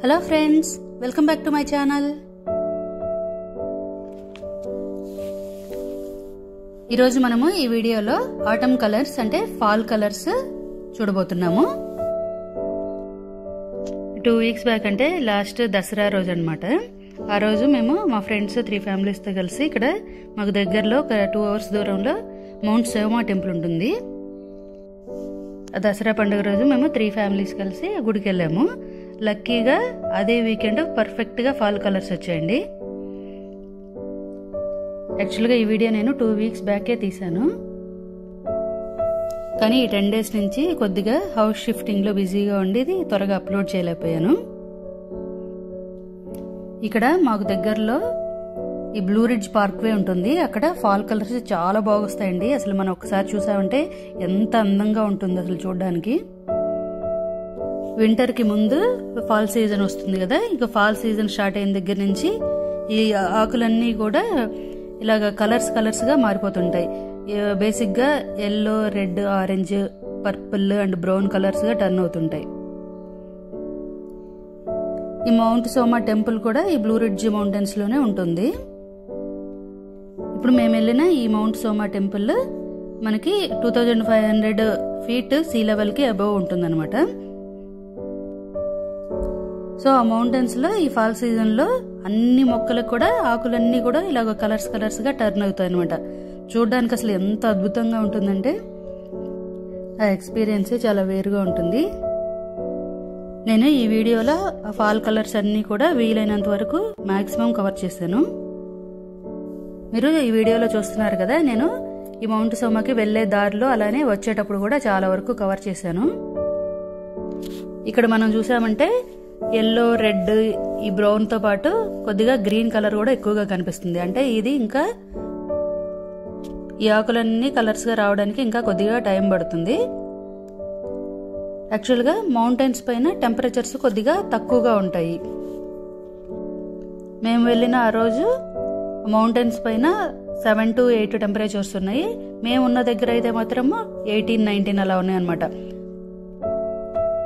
Hello friends, welcome back to my channel. ఈరోజు మనము ఈ వీడియోలో ఆటమ్ కలర్స్ అంటే ఫాల్ కలర్స్ చూడబోతున్నాము. 2 వీక్స్ బ్యాక్ అంటే లాస్ట్ దసరా రోజు అనమాట. ఆ రోజు మేము మా ఫ్రెండ్స్ 3 ఫ్యామిలీస్తో కలిసి ఇక్కడ మాకు దగ్గరలో ఒక 2 అవర్స్ దూరంలో మౌంట్ సేవమా టెంపుల్ ఉంటుంది. దసరా పండుగ రోజు మేము 3 ఫ్యామిలీస్ కలిసి గుడికి వెళ్ళాము. లక్కీగా అదే వీకెండ్ పర్ఫెక్ట్గా ఫాల్ కలర్స్ వచ్చాయండి. యాక్చువల్గా ఈ వీడియో నేను 2 వీక్స్ బ్యాకే తీశాను, కానీ ఈ 10 డేస్ నుంచి కొద్దిగా హౌస్ షిఫ్టింగ్లో బిజీగా ఉండి త్వరగా అప్లోడ్ చేయలేకపోయాను. ఇక్కడ మాకు దగ్గరలో ఈ బ్లూ రిడ్జ్ పార్క్వే ఉంటుంది. అక్కడ ఫాల్ కలర్స్ చాలా బాగా వస్తాయండి. అసలు మనం ఒకసారి చూసామంటే ఎంత అందంగా ఉంటుంది అసలు చూడడానికి. వింటర్కి ముందు ఫాల్ సీజన్ వస్తుంది కదా, ఇక ఫాల్ సీజన్ స్టార్ట్ అయిన దగ్గర నుంచి ఈ ఆకులన్నీ కూడా ఇలాగ కలర్స్గా మారిపోతుంటాయి. బేసిక్గా yellow, red, orange, purple and brown కలర్స్గా టర్న్ అవుతుంటాయి. ఈ మౌంట్ సోమా టెంపుల్ కూడా ఈ బ్లూ రిడ్జ్ మౌంటైన్స్లోనే ఉంటుంది. ఇప్పుడు మేము వెళ్ళిన ఈ మౌంట్ సోమా టెంపుల్ మనకి 2500 ఫీట్ సీ లెవెల్కి అబవ్ ఉంటుందన్నమాట. సో ఆ మౌంటైన్స్ లో ఈ ఫాల్ సీజన్ లో అన్ని మొక్కలకు కూడా ఆకులన్నీ కూడా ఇలాగ కలర్స్గా టర్న్ అవుతాయి అనమాట. చూడడానికి అసలు ఎంత అద్భుతంగా ఉంటుందంటే ఆ ఎక్స్పీరియన్స్ చాలా వేరుగా ఉంటుంది. నేను ఈ వీడియోలో ఫాల్ కలర్స్ అన్ని కూడా వీలైనంత వరకు మాక్సిమం కవర్ చేశాను. మీరు ఈ వీడియోలో చూస్తున్నారు కదా, నేను ఈ మౌంట్ సోమాకి వెళ్లే దారిలో అలానే వచ్చేటప్పుడు కూడా చాలా వరకు కవర్ చేశాను. ఇక్కడ మనం చూసామంటే ఎల్లో, రెడ్, ఈ బ్రౌన్ తో పాటు కొద్దిగా గ్రీన్ కలర్ కూడా ఎక్కువగా కనిపిస్తుంది. అంటే ఇది ఇంకా ఈ ఆకులన్నీ కలర్స్ గా రావడానికి ఇంకా కొద్దిగా టైం పడుతుంది. యాక్చువల్గా మౌంటైన్స్ పైన టెంపరేచర్స్ కొద్దిగా తక్కువగా ఉంటాయి. మేము వెళ్ళిన ఆ రోజు మౌంటైన్స్ పైన 7 to 8 టెంపరేచర్స్ ఉన్నాయి. మేము ఉన్న దగ్గర అయితే మాత్రము 18, 19 అలా ఉన్నాయి అనమాట.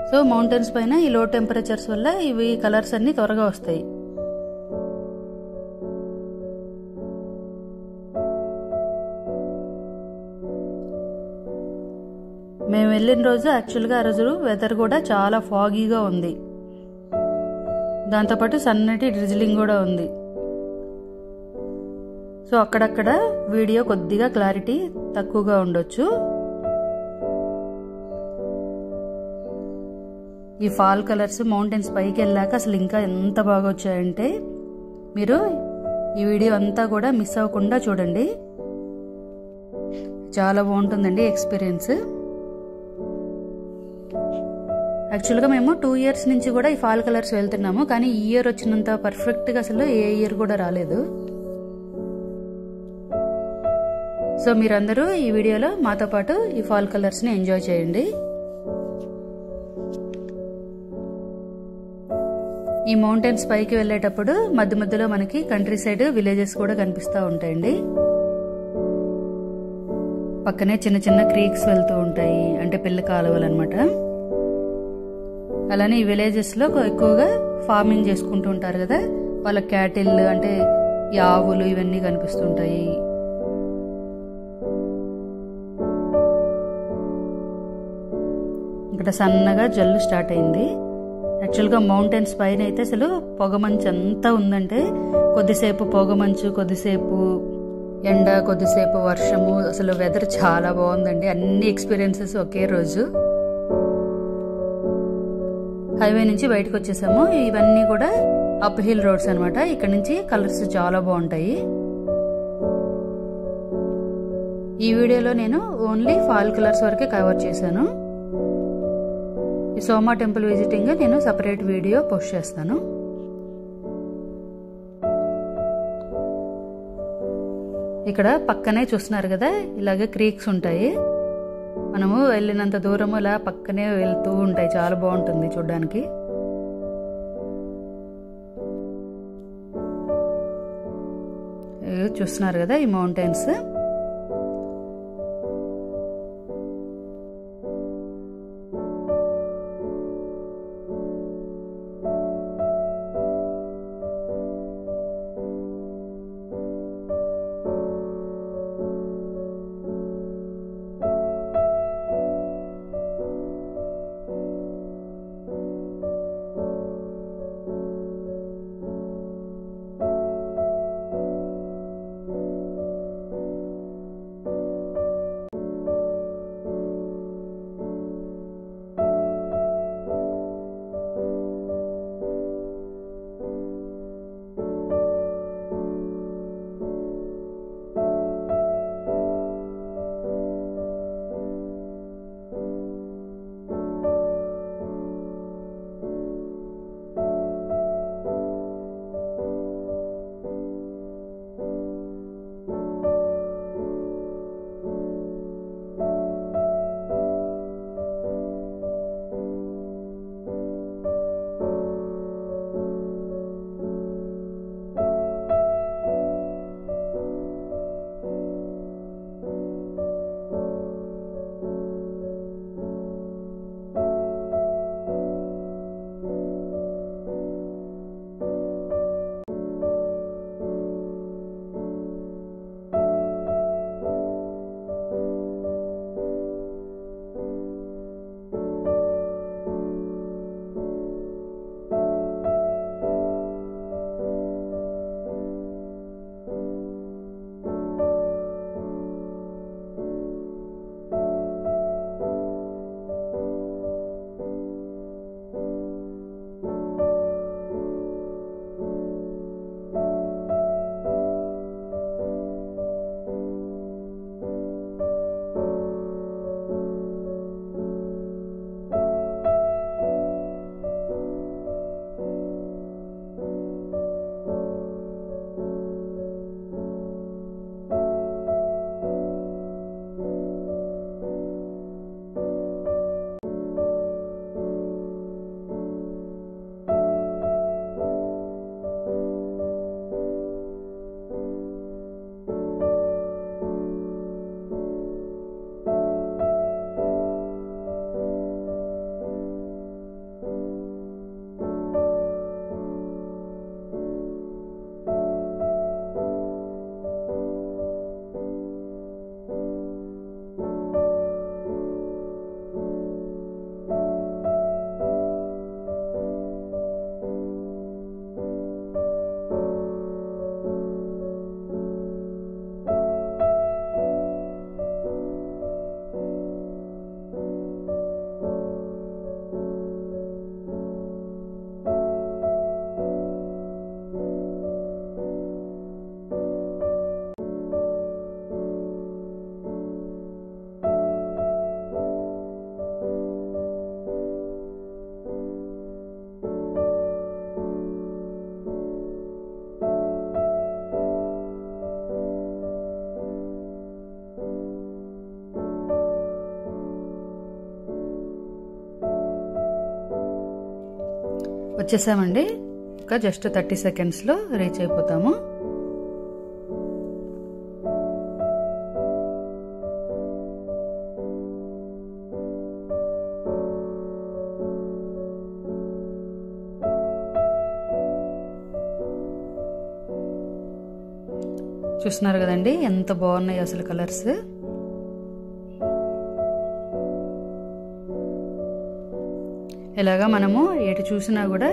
సో మౌంటైన్స్ పైన ఈ లో టెంపరేచర్స్ వల్ల ఇవి కలర్స్ అన్ని త్వరగా వస్తాయి. మేము వెళ్ళిన రోజు యాక్చువల్గా ఆ రోజు వెదర్ కూడా చాలా ఫాగీగా ఉంది. దాంతోపాటు సన్నటి డ్రిజిలింగ్ కూడా ఉంది. సో అక్కడక్కడ వీడియో కొద్దిగా క్లారిటీ తక్కువగా ఉండొచ్చు. ఈ ఫాల్ కలర్స్ మౌంటైన్స్ పైకి వెళ్ళాక అసలు ఇంకా ఎంత బాగా వచ్చాయంటే మీరు ఈ వీడియో అంతా కూడా మిస్ అవ్వకుండా చూడండి. చాలా బాగుంటుందండి ఎక్స్పీరియన్స్. యాక్చువల్గా మేము 2 ఇయర్స్ నుంచి కూడా ఈ ఫాల్ కలర్స్ వెళ్తున్నాము, కానీ ఈ ఇయర్ వచ్చినంత పర్ఫెక్ట్గా అసలు ఏ ఇయర్ కూడా రాలేదు. సో మీరందరూ ఈ వీడియోలో మాతో పాటు ఈ ఫాల్ కలర్స్ని ఎంజాయ్ చేయండి. ఈ మౌంటైన్స్ పైకి వెళ్ళేటప్పుడు మధ్య మధ్యలో మనకి కంట్రీ సైడ్ విలేజెస్ కూడా కనిపిస్తూ ఉంటాయండి. పక్కనే చిన్న చిన్న క్రీక్స్ వెళ్తూ ఉంటాయి, అంటే పిల్ల కాలువలు అనమాట. అలానే ఈ విలేజెస్ లో ఎక్కువగా ఫార్మింగ్ చేసుకుంటూ ఉంటారు కదా, వాళ్ళ క్యాటిల్ అంటే ఈ ఆవులు ఇవన్నీ కనిపిస్తుంటాయి. ఇక్కడ సన్నగా జల్లు స్టార్ట్ అయింది. యాక్చువల్గా మౌంటైన్స్ పైన అయితే అసలు పొగమంచు అంతా ఉందంటే, కొద్దిసేపు పొగమంచు, కొద్దిసేపు ఎండ, కొద్దిసేపు వర్షము. అసలు వెదర్ చాలా బాగుందండి. అన్ని ఎక్స్పీరియన్సెస్ ఒకే రోజు. హైవే నుంచి బయటకు వచ్చేసాము. ఇవన్నీ కూడా అప్ హిల్ రోడ్స్ అనమాట. ఇక్కడ నుంచి కలర్స్ చాలా బాగుంటాయి. ఈ వీడియోలో నేను ఓన్లీ ఫాల్ కలర్స్ వరకే కవర్ చేశాను. ఈ సోమా టెంపుల్ విజిటింగ్ నేను సపరేట్ వీడియో పోస్ట్ చేస్తాను. ఇక్కడ పక్కనే చూస్తున్నారు కదా, ఇలాగే క్రీక్స్ ఉంటాయి. మనము వెళ్ళినంత దూరము ఇలా పక్కనే వెళ్తూ ఉంటాయి. చాలా బాగుంటుంది చూడడానికి. చూస్తున్నారు కదా ఈ మౌంటైన్స్. వచ్చేసామండి. ఒక జస్ట్ 30 సెకండ్స్లో రీచ్ అయిపోతాము. చూస్తున్నారు కదండి ఎంత బాగున్నాయి అసలు కలర్స్. ఇలాగా మనము ఎటు చూసినా కూడా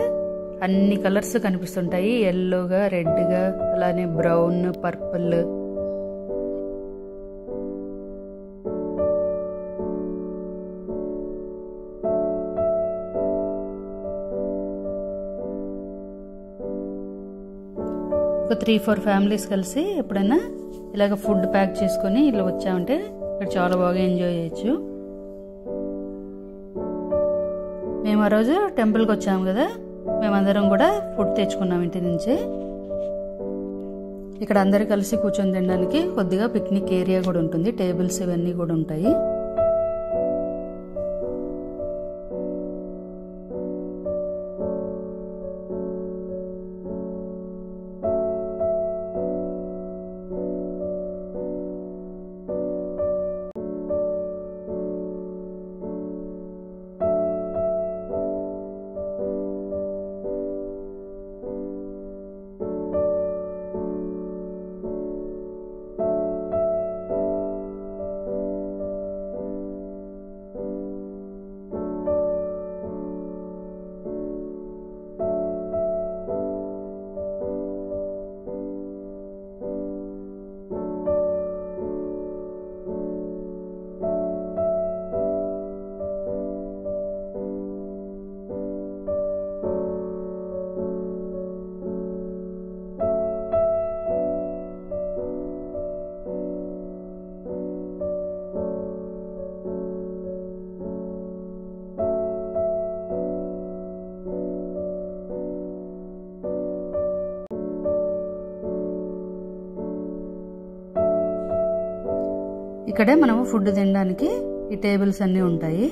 అన్ని కలర్స్ కనిపిస్తుంటాయి. ఎల్లోగా, రెడ్గా, అలానే బ్రౌన్, పర్పుల్. ఒక 3-4 ఫ్యామిలీస్ కలిసి ఎప్పుడైనా ఇలాగ ఫుడ్ ప్యాక్ చేసుకొని ఇలా వచ్చామంటే ఇక్కడ చాలా బాగా ఎంజాయ్ చేయొచ్చు. మేము ఆ రోజు టెంపుల్కి వచ్చాము కదా, మేమందరం కూడా ఫుడ్ తెచ్చుకున్నాం ఇంటి నుంచి. ఇక్కడ అందరు కలిసి కూర్చొని తినడానికి కొద్దిగా పిక్నిక్ ఏరియా కూడా ఉంటుంది, టేబుల్స్ ఇవన్నీ కూడా ఉంటాయి. ఇక్కడే మనము ఫుడ్ తినడానికి ఈ టేబుల్స్ అన్నీ ఉంటాయి.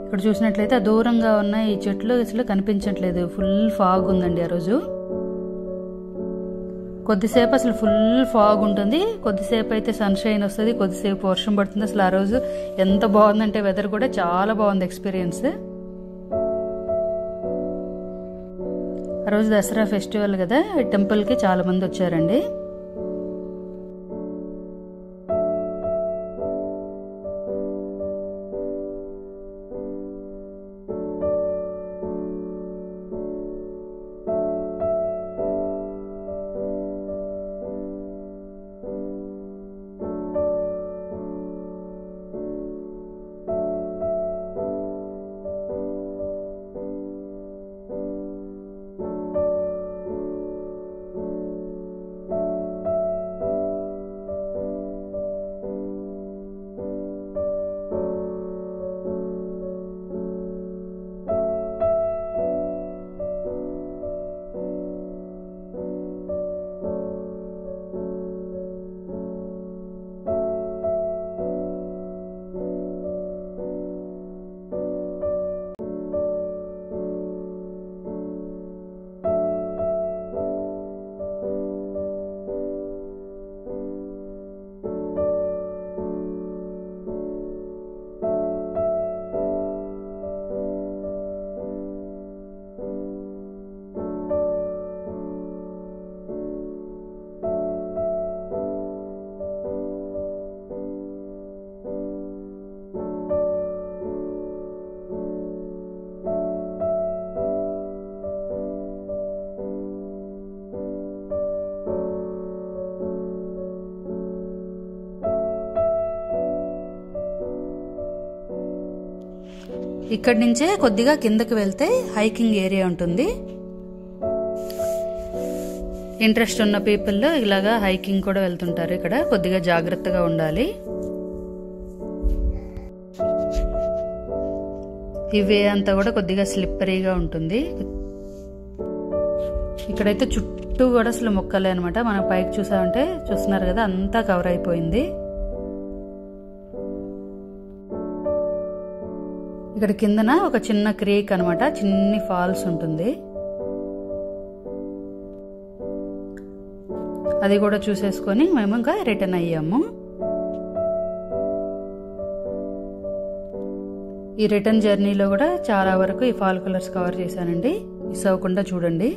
ఇక్కడ చూసినట్లయితే దూరంగా ఉన్న ఈ చెట్లు అసలు కనిపించట్లేదు, ఫుల్ ఫాగ్ ఉందండి ఆ రోజు. కొద్దిసేపు అసలు ఫుల్ ఫాగ్ ఉంటుంది, కొద్దిసేపు అయితే సన్షైన్ వస్తుంది, కొద్దిసేపు వర్షం పడుతుంది. అసలు ఆ రోజు ఎంత బాగుందంటే వెదర్ కూడా చాలా బాగుంది ఎక్స్పీరియన్స్. ఆ రోజు దసరా ఫెస్టివల్ కదా, టెంపుల్కి చాలా మంది వచ్చారండి. ఇక్కడి నుంచే కొద్దిగా కిందకి వెళ్తే హైకింగ్ ఏరియా ఉంటుంది. ఇంట్రెస్ట్ ఉన్న పీపుల్ ఇలాగా హైకింగ్ కూడా వెళ్తుంటారు. ఇక్కడ కొద్దిగా జాగ్రత్తగా ఉండాలి. ఈ వే అంతా కూడా కొద్దిగా స్లిప్పరీగా ఉంటుంది. ఇక్కడైతే చుట్టూ కూడా అసలు మొక్కలే అనమాట. మనం పైకి చూసామంటే చూస్తున్నారు కదా, అంతా కవర్ అయిపోయింది. ఇక్కడ కిందన ఒక చిన్న క్రీక్ అనమాట, చిన్ని ఫాల్స్ ఉంటుంది. అది కూడా చూసేసుకొని మేము ఇంకా రిటర్న్ అయ్యాము. ఈ రిటర్న్ జర్నీలో కూడా చాలా వరకు ఈ ఫాల్ కలర్స్ కవర్ చేశానండి. మిస్ అవ్వకుండా చూడండి.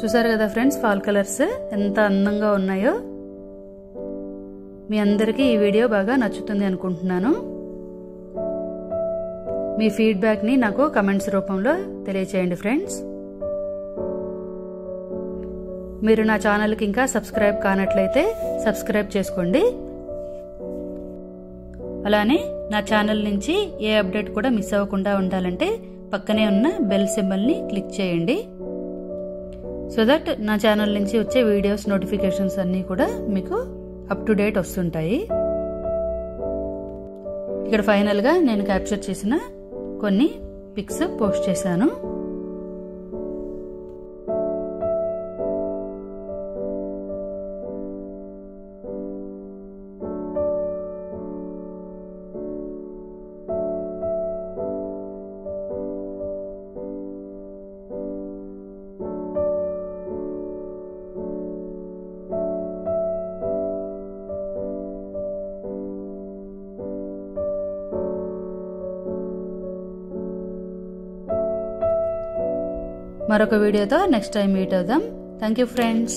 చూసారు కదా ఫ్రెండ్స్, ఫాల్ కలర్స్ ఎంత అందంగా ఉన్నాయో. మీ అందరికీ ఈ వీడియో బాగా నచ్చుతుంది అనుకుంటున్నాను. మీ ఫీడ్బ్యాక్ని నాకు కమెంట్స్ రూపంలో తెలియచేయండి ఫ్రెండ్స్. మీరు నా ఛానల్కి ఇంకా సబ్స్క్రైబ్ కానట్లయితే సబ్స్క్రైబ్ చేసుకోండి. అలానే నా ఛానల్ నుంచి ఏ అప్డేట్ కూడా మిస్ అవ్వకుండా ఉండాలంటే పక్కనే ఉన్న బెల్ సింబల్ని క్లిక్ చేయండి. సో దట్ నా ఛానల్ నుంచి వచ్చే వీడియోస్ నోటిఫికేషన్స్ అన్నీ కూడా మీకు అప్ టు డేట్ వస్తుంటాయి. ఇక్కడ ఫైనల్గా నేను క్యాప్చర్ చేసిన కొన్ని పిక్స్ పోస్ట్ చేశాను. మరొక వీడియోతో నెక్స్ట్ టైం మీట్ అవుదాం. Thank you friends.